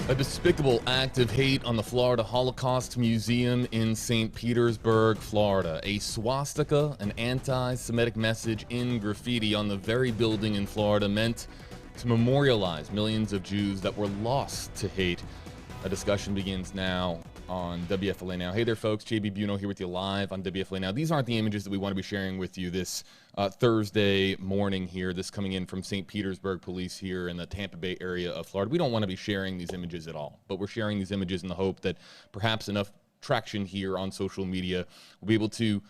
A despicable act of hate on the Florida Holocaust Museum in St. Petersburg, Florida. A swastika, an anti-Semitic message in graffiti on the very building in Florida meant to memorialize millions of Jews that were lost to hate. A discussion begins now on WFLA Now. Hey there, folks. JB Buno here with you live on WFLA Now. These aren't the images that we want to be sharing with you this Thursday morning here. This coming in from St. Petersburg police here in the Tampa Bay area of Florida. We don't want to be sharing these images at all, but we're sharing these images in the hope that perhaps enough traction here on social media will be able to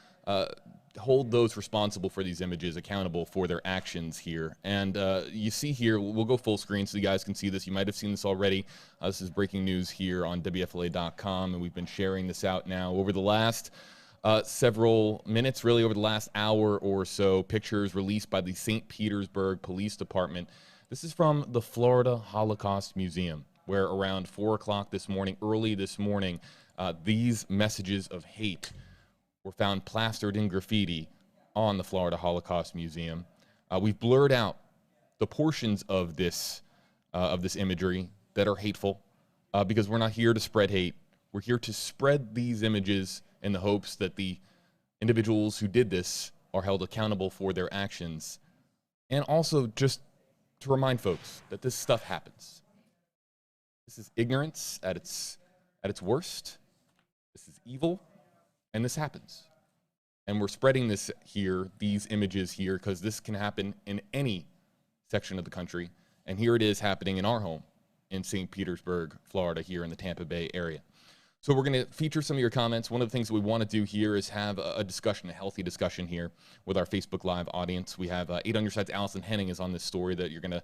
hold those responsible for these images accountable for their actions here. And you see here, we'll go full screen so you guys can see this. You might have seen this already. This is breaking news here on WFLA.com, and we've been sharing this out now over the last several minutes, really over the last hour or so. Pictures released by the St. Petersburg Police Department. This is from the Florida Holocaust Museum, where around 4 o'clock this morning, early this morning, these messages of hate were found plastered in graffiti on the Florida Holocaust Museum. We've blurred out the portions of this imagery that are hateful because we're not here to spread hate. We're here to spread these images in the hopes that the individuals who did this are held accountable for their actions, and also just to remind folks that this stuff happens. This is ignorance at its worst. This is evil. And this happens. And we're spreading this here, these images here, because this can happen in any section of the country. And here it is happening in our home in St. Petersburg, Florida, here in the Tampa Bay area. So we're going to feature some of your comments. One of the things that we want to do here is have a discussion, a healthy discussion here with our Facebook Live audience. We have 8 on Your Side's Allison Henning is on this story that we're going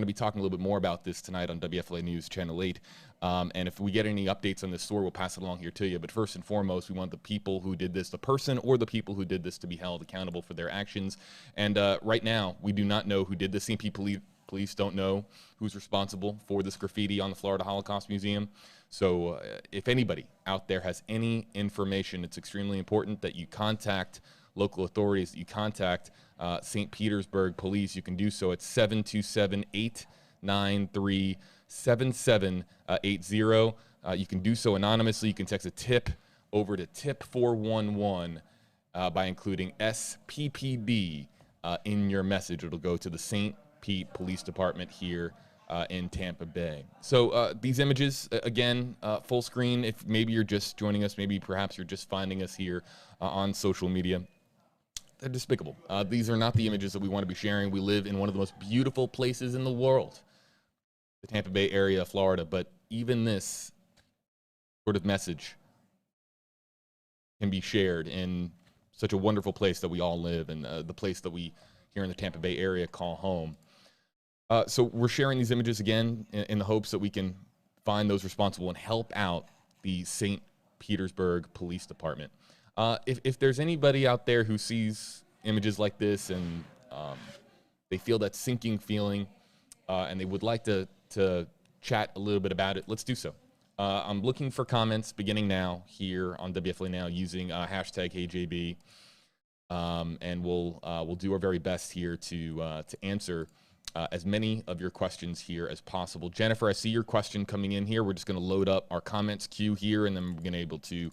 to be talking a little bit more about this tonight on WFLA News Channel 8. And if we get any updates on this story, we'll pass it along here to you. But first and foremost, we want the people who did this, the person or the people who did this, to be held accountable for their actions. And right now, we do not know who did this. St. Pete Police don't know who's responsible for this graffiti on the Florida Holocaust Museum. So if anybody out there has any information, it's extremely important that you contact local authorities, that you contact St. Petersburg Police. You can do so at 727-893-7780. You can do so anonymously. You can text a tip over to tip 411 by including SPPD in your message. It'll go to the St. Pete Police Department here in Tampa Bay. So these images, again, full screen. If maybe you're just joining us, maybe perhaps you're just finding us here on social media, they're despicable. These are not the images that we want to be sharing. We live in one of the most beautiful places in the world, the Tampa Bay area of Florida, but even this sort of message can be shared in such a wonderful place that we all live, and the place that we here in the Tampa Bay area call home. So we're sharing these images again in the hopes that we can find those responsible and help out the St. Petersburg Police Department. If there's anybody out there who sees images like this and they feel that sinking feeling and they would like to chat a little bit about it, let's do so. I'm looking for comments beginning now here on WFLA Now using hashtag HeyJB, and we'll do our very best here to answer as many of your questions here as possible. Jennifer, I see your question coming in here. We're just going to load up our comments queue here, and then we're going to be able to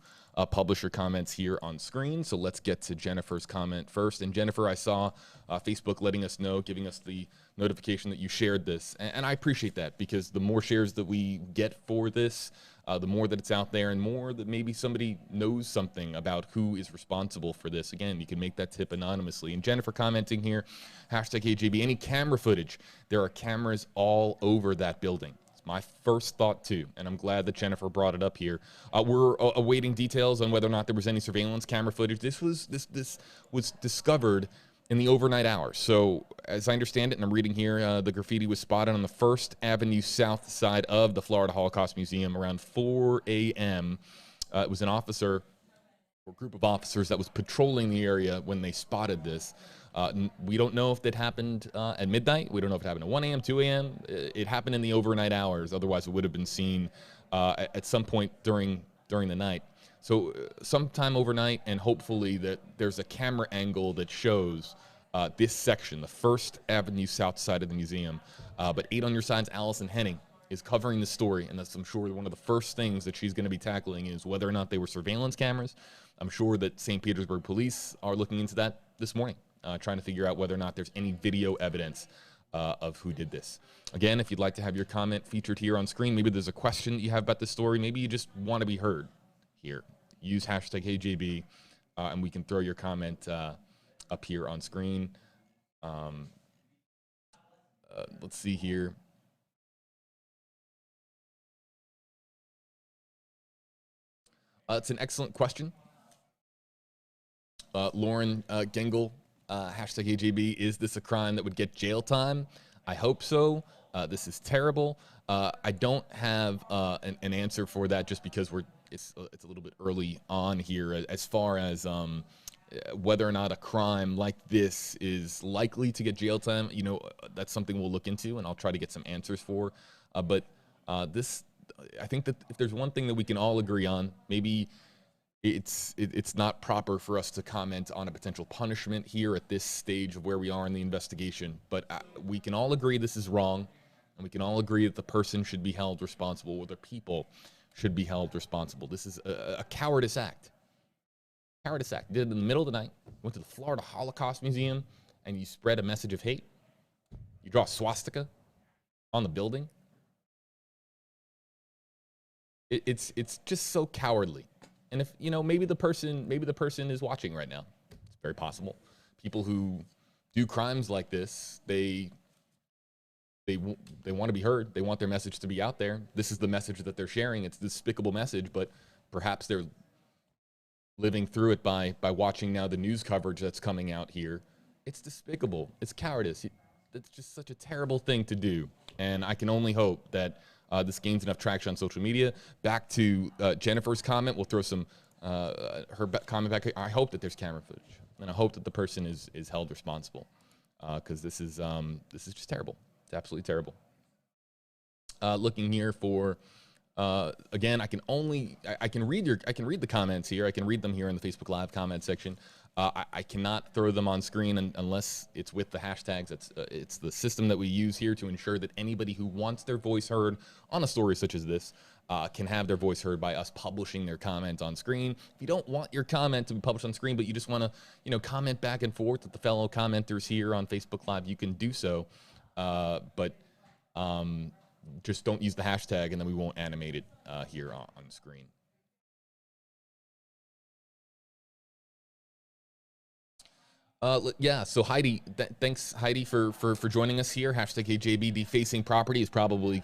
publish your comments here on screen. So let's get to Jennifer's comment first. And Jennifer, I saw Facebook letting us know, giving us the notification that you shared this. And I appreciate that, because the more shares that we get for this, the more that it's out there, and more that maybe somebody knows something about who is responsible for this. Again, you can make that tip anonymously. And Jennifer commenting here, hashtag HJB, any camera footage. There are cameras all over that building. It's my first thought too, and I'm glad that Jennifer brought it up here. We're awaiting details on whether or not there was any surveillance camera footage. This was discovered in the overnight hours. So as I understand it, and I'm reading here, the graffiti was spotted on the 1st Avenue south side of the Florida Holocaust Museum around 4 a.m. It was an officer, or group of officers, that was patrolling the area when they spotted this. We don't know if that happened at midnight. We don't know if it happened at 1 a.m., 2 a.m. It happened in the overnight hours. Otherwise, it would have been seen at some point during the night. So sometime overnight, and hopefully that there's a camera angle that shows this section, the 1st Avenue south side of the museum. But 8 on Your Side's Allison Henning is covering the story, and that's, I'm sure, one of the first things that she's going to be tackling is whether or not they were surveillance cameras. I'm sure that St. Petersburg police are looking into that this morning, trying to figure out whether or not there's any video evidence of who did this. Again, if you'd like to have your comment featured here on screen, maybe there's a question that you have about this story, maybe you just want to be heard here, use hashtag HeyJB, and we can throw your comment up here on screen. Let's see here. It's an excellent question. Lauren Gengel, hashtag AJB, is this a crime that would get jail time? I hope so. This is terrible. I don't have an answer for that just because it's a little bit early on here as far as whether or not a crime like this is likely to get jail time. You know, that's something we'll look into, and I'll try to get some answers for. But I think that if there's one thing that we can all agree on, maybe it's not proper for us to comment on a potential punishment here at this stage of where we are in the investigation. But we can all agree this is wrong, and we can all agree that the person should be held responsible, or the people should be held responsible. This is a cowardice act. Cowardice act. Did it in the middle of the night, went to the Florida Holocaust Museum, and you spread a message of hate. You draw a swastika on the building. It's just so cowardly. And if, you know, maybe the person is watching right now. It's very possible. People who do crimes like this, they want to be heard. They want their message to be out there. This is the message that they're sharing. It's a despicable message, but perhaps they're living through it by watching now the news coverage that's coming out here. It's despicable. It's cowardice. It's just such a terrible thing to do. And I can only hope that this gains enough traction on social media. Back to Jennifer's comment. We'll throw some her comment back. I hope that there's camera footage, and I hope that the person is held responsible, because this is just terrible. It's absolutely terrible. Looking here for again, I can read the comments here. I can read them here in the Facebook Live comment section. I cannot throw them on screen unless it's with the hashtags. It's the system that we use here to ensure that anybody who wants their voice heard on a story such as this can have their voice heard by us publishing their comment on screen. If you don't want your comment to be published on screen, but you just want to, you know, comment back and forth with the fellow commenters here on Facebook Live, you can do so. But just don't use the hashtag, and then we won't animate it here on screen. Yeah, so Heidi, thanks Heidi for joining us here. Hashtag HJB. Defacing property is probably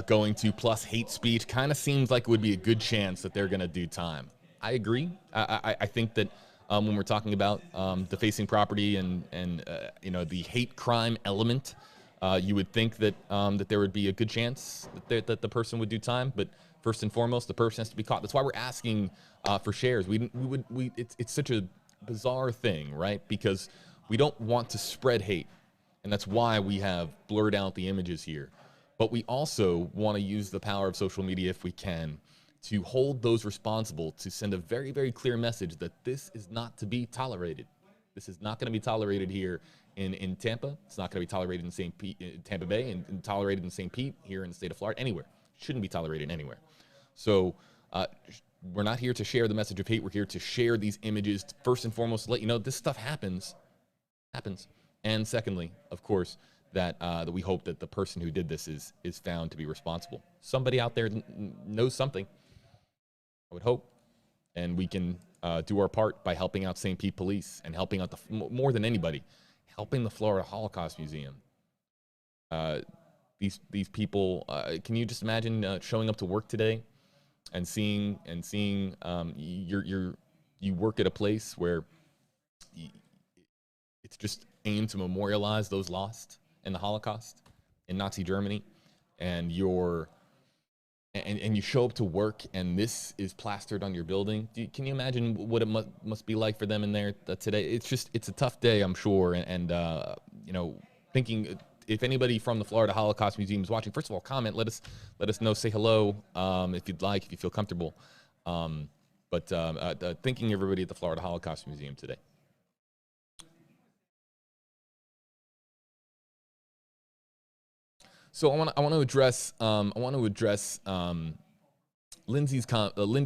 going to plus hate speech. Kind of seems like it would be a good chance that they're going to do time. I agree. I think that when we're talking about defacing property and you know, the hate crime element, you would think that that there would be a good chance that the person would do time. But first and foremost, the person has to be caught. That's why we're asking for shares. It's such a bizarre thing, right? Because we don't want to spread hate, and that's why we have blurred out the images here. But we also want to use the power of social media, if we can, to hold those responsible, to send a very, very clear message that this is not to be tolerated. This is not going to be tolerated here in Tampa. It's not going to be tolerated in St. Pete, Tampa Bay, and tolerated in St. Pete here in the state of Florida. Anywhere. Shouldn't be tolerated anywhere. So we're not here to share the message of hate. We're here to share these images, first and foremost, to let you know this stuff happens. And secondly, of course, that we hope that the person who did this is found to be responsible. Somebody out there knows something, I would hope. And we can do our part by helping out St. Pete Police and helping out, more than anybody, helping the Florida Holocaust Museum. These people, can you just imagine showing up to work today and seeing you work at a place where it's just aimed to memorialize those lost in the Holocaust in Nazi Germany, and you show up to work and this is plastered on your building. Can you imagine what it must be like for them in there today? It's a tough day, I'm sure. And you know, thinking, if anybody from the Florida Holocaust Museum is watching, first of all, comment, let us know, say hello if you'd like, if you feel comfortable. But thanking everybody at the Florida Holocaust Museum today. So I want to address Lindy's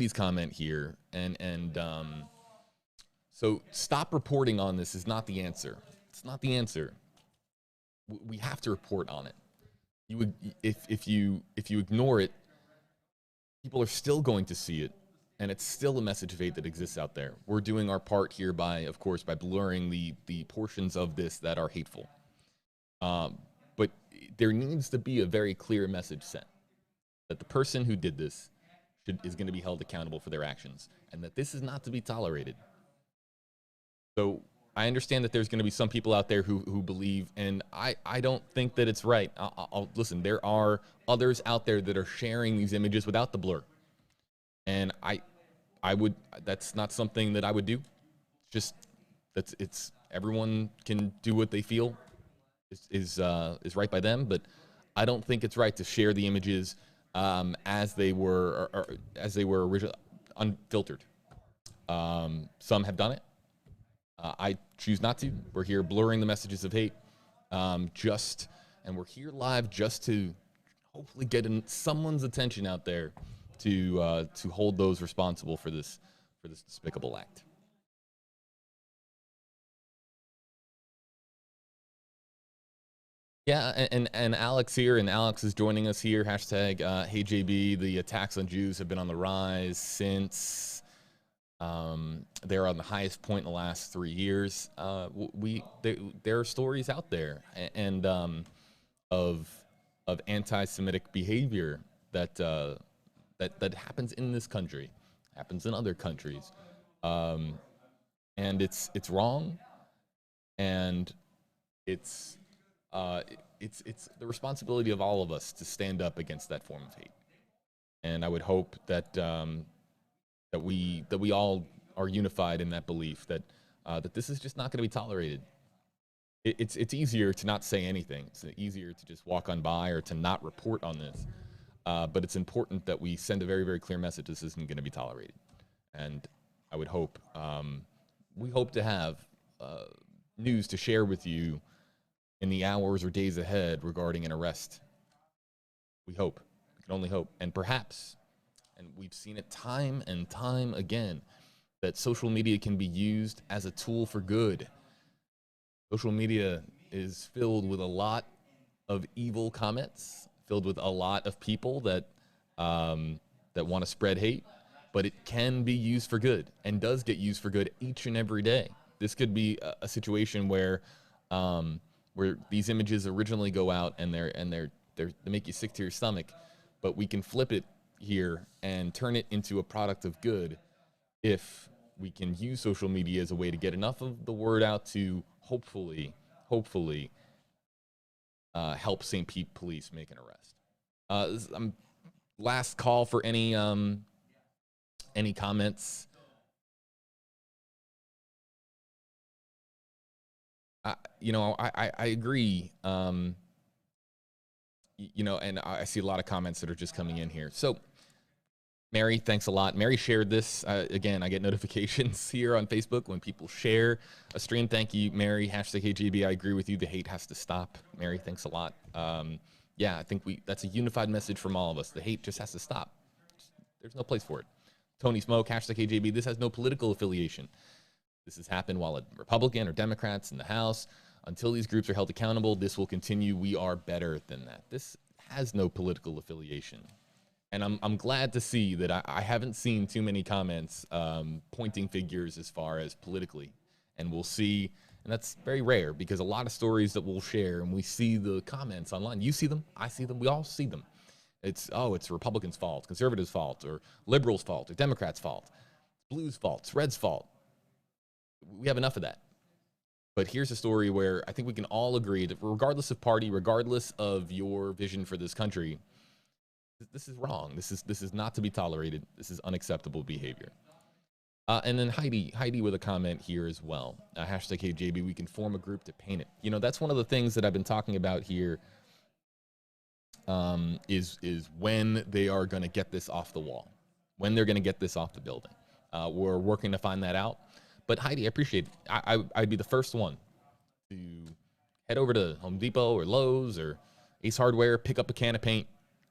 comment here, and so stop reporting on this is not the answer. It's not the answer. We have to report on it. You would if you ignore it, people are still going to see it, and it's still a message of hate that exists out there. We're doing our part here by, of course, by blurring the portions of this that are hateful. But there needs to be a very clear message sent that the person who did this is going to be held accountable for their actions, and that this is not to be tolerated. So I understand that there's going to be some people out there who believe, and I don't think that it's right. I'll listen. There are others out there that are sharing these images without the blur, and I would. That's not something that I would do. Just it's everyone can do what they feel is right by them, but I don't think it's right to share the images as they were originally unfiltered. Some have done it. I choose not to. We're here blurring the messages of hate, and we're here live just to hopefully get someone's attention out there to hold those responsible for this despicable act. Yeah, and Alex here, and Alex is joining us here. Hashtag Hey JB. The attacks on Jews have been on the rise since they're on the highest point in the last 3 years. There are stories out there and of anti-Semitic behavior that happens in this country, happens in other countries, and it's wrong, and it's the responsibility of all of us to stand up against that form of hate. And I would hope that that we all are unified in that belief that this is just not going to be tolerated. It's easier to not say anything. It's easier to just walk on by or to not report on this. But it's important that we send a very, very clear message: this isn't going to be tolerated. And I would hope we hope to have news to share with you in the hours or days ahead regarding an arrest. We hope. We can only hope. And perhaps, and we've seen it time and time again, that social media can be used as a tool for good. Social media is filled with a lot of evil comments, filled with a lot of people that want to spread hate, but it can be used for good and does get used for good each and every day. This could be a situation where these images originally go out and they make you sick to your stomach, but we can flip it here and turn it into a product of good if we can use social media as a way to get enough of the word out to hopefully help St. Pete police make an arrest. Last call for any comments. I agree. And I see a lot of comments that are just coming in here. So, Mary, thanks a lot. Mary shared this. Again, I get notifications here on Facebook when people share a stream. Thank you, Mary. Hashtag HGB. I agree with you. The hate has to stop. Mary, thanks a lot. Yeah, I think that's a unified message from all of us. The hate just has to stop. There's no place for it. Tony Smoke, hashtag HGB. This has no political affiliation. This has happened while a Republican or Democrats in the House. Until these groups are held accountable, this will continue. We are better than that. This has no political affiliation. And I'm glad to see that I haven't seen too many comments pointing figures as far as politically. And we'll see, and that's very rare because a lot of stories that we'll share and we see the comments online. You see them, I see them, we all see them. It's Republicans' fault, conservatives' fault, or liberals' fault, or Democrats' fault. It's blues' fault, it's red's fault. We have enough of that. But here's a story where I think we can all agree that regardless of party, regardless of your vision for this country, this is wrong. This is not to be tolerated. This is unacceptable behavior. And then Heidi with a comment here as well. Hashtag HJB, we can form a group to paint it. That's one of the things that I've been talking about here is when they are going to get this off the wall, when they're going to get this off the building. We're working to find that out. But Heidi, I appreciate it. I'd be the first one to head over to Home Depot or Lowe's or Ace Hardware, pick up a can of paint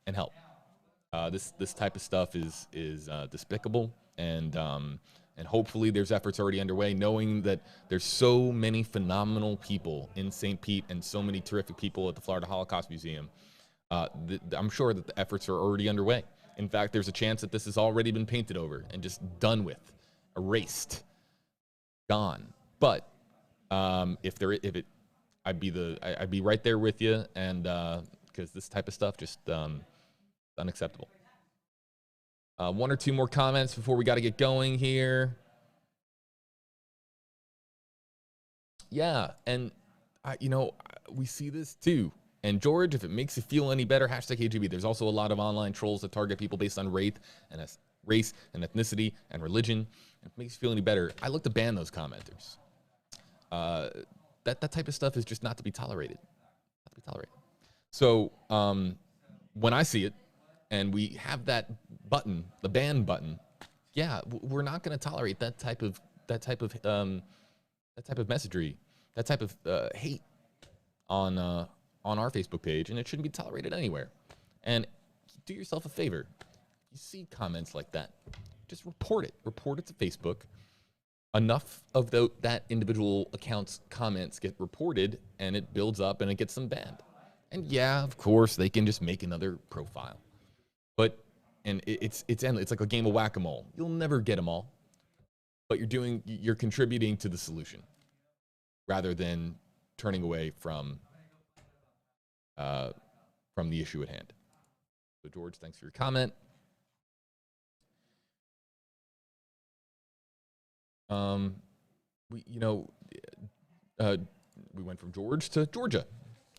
and help. This type of stuff is despicable, and hopefully there's efforts already underway, knowing that there's so many phenomenal people in St. Pete and so many terrific people at the Florida Holocaust Museum. I'm sure that the efforts are already underway. In fact, there's a chance that this has already been painted over and just done with, erased, gone. But I'd be right there with you, and because this type of stuff just unacceptable. One or two more comments before we got to get going here. Yeah, and we see this too. And George, if it makes you feel any better, #KGB. There's also a lot of online trolls that target people based on race and ethnicity and religion. If it makes you feel any better, I look to ban those commenters. That type of stuff is just not to be tolerated. Not to be tolerated. So when I see it, and we have that button, the ban button, yeah, we're not going to tolerate that type of messagery, that type of hate on our Facebook page, and it shouldn't be tolerated anywhere. And do yourself a favor. You see comments like that, just report it. Report it to Facebook. Enough of that individual account's comments get reported, and it builds up, and it gets them banned. And yeah, of course, they can just make another profile. But it's endless. It's like a game of whack-a-mole. You'll never get them all, but you're contributing to the solution rather than turning away from the issue at hand. So George, thanks for your comment. We went from George to Georgia.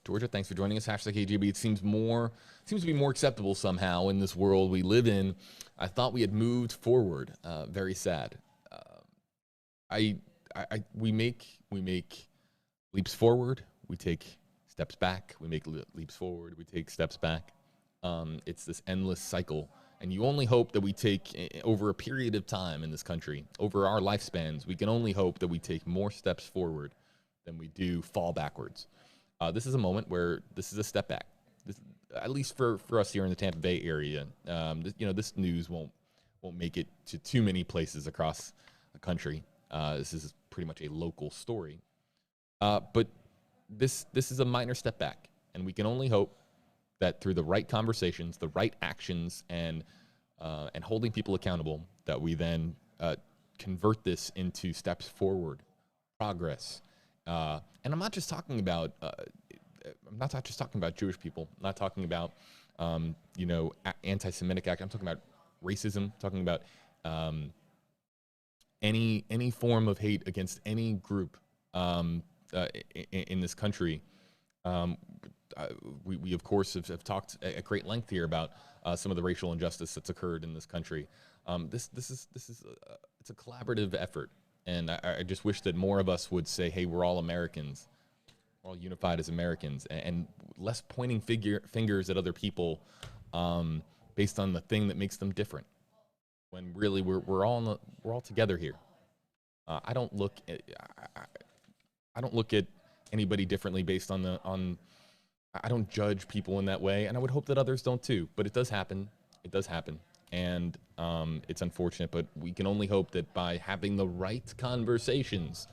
Georgia, thanks for joining us. #KGB. It seems to be more acceptable somehow in this world we live in. I thought we had moved forward. Very sad. We make leaps forward. We take steps back. We make leaps forward. We take steps back. It's this endless cycle. And you only hope that we take, over a period of time in this country, over our lifespans, we can only hope that we take more steps forward than we do fall backwards. This is a moment where this is a step back. At least for us here in the Tampa Bay area, this news won't make it to too many places across the country. This is pretty much a local story. But this is a minor step back, and we can only hope that through the right conversations, the right actions, and holding people accountable, that we then convert this into steps forward, progress. And I'm not just talking about Jewish people. I'm not talking about anti-Semitic act. I'm talking about racism. Talking about any form of hate against any group in this country. We of course have talked at great length here about some of the racial injustice that's occurred in this country. This is it's a collaborative effort, and I just wish that more of us would say, hey, we're all Americans, we're all unified as Americans, and less pointing fingers at other people based on the thing that makes them different, when really we're all together here. I don't look at anybody differently based on I don't judge people in that way, and I would hope that others don't too. But it does happen. It does happen, and it's unfortunate. But we can only hope that by having the right conversations,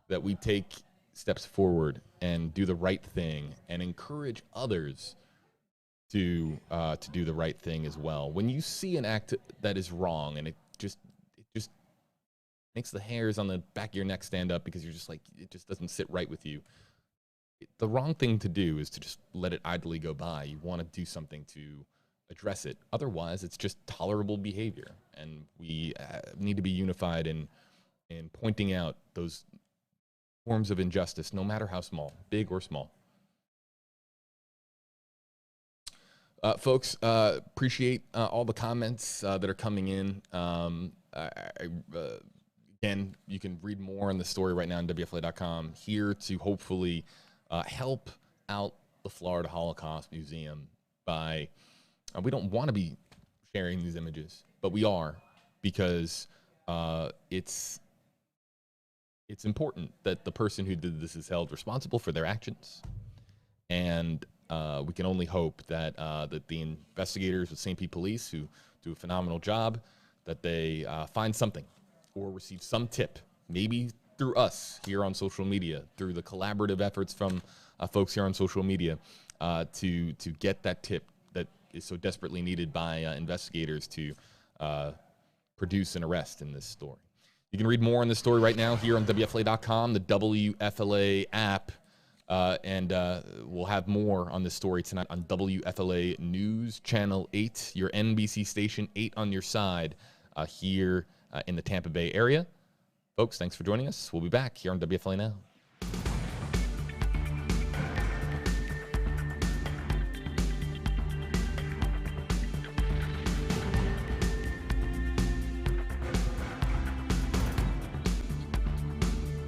that we take steps forward and do the right thing, and encourage others to do the right thing as well. When you see an act that is wrong, and it just makes the hairs on the back of your neck stand up, because you're just like, it just doesn't sit right with you. The wrong thing to do is to just let it idly go by. You want to do something to address it. Otherwise, it's just tolerable behavior. And we need to be unified in pointing out those forms of injustice, no matter how small, big or small. Folks, appreciate all the comments that are coming in. Again, you can read more on the story right now on WFLA.com. Here to hopefully help out the Florida Holocaust Museum by, we don't want to be sharing these images, but we are, because it's important that the person who did this is held responsible for their actions, and we can only hope that that the investigators with St. Pete Police, who do a phenomenal job, that they find something or receive some tip, maybe through us here on social media, through the collaborative efforts from folks here on social media, to get that tip that is so desperately needed by investigators to produce an arrest in this story. You can read more on this story right now here on WFLA.com, the WFLA app, and we'll have more on this story tonight on WFLA News Channel 8, your NBC station, 8 on your side here in the Tampa Bay area. Folks, thanks for joining us. We'll be back here on WFLA Now.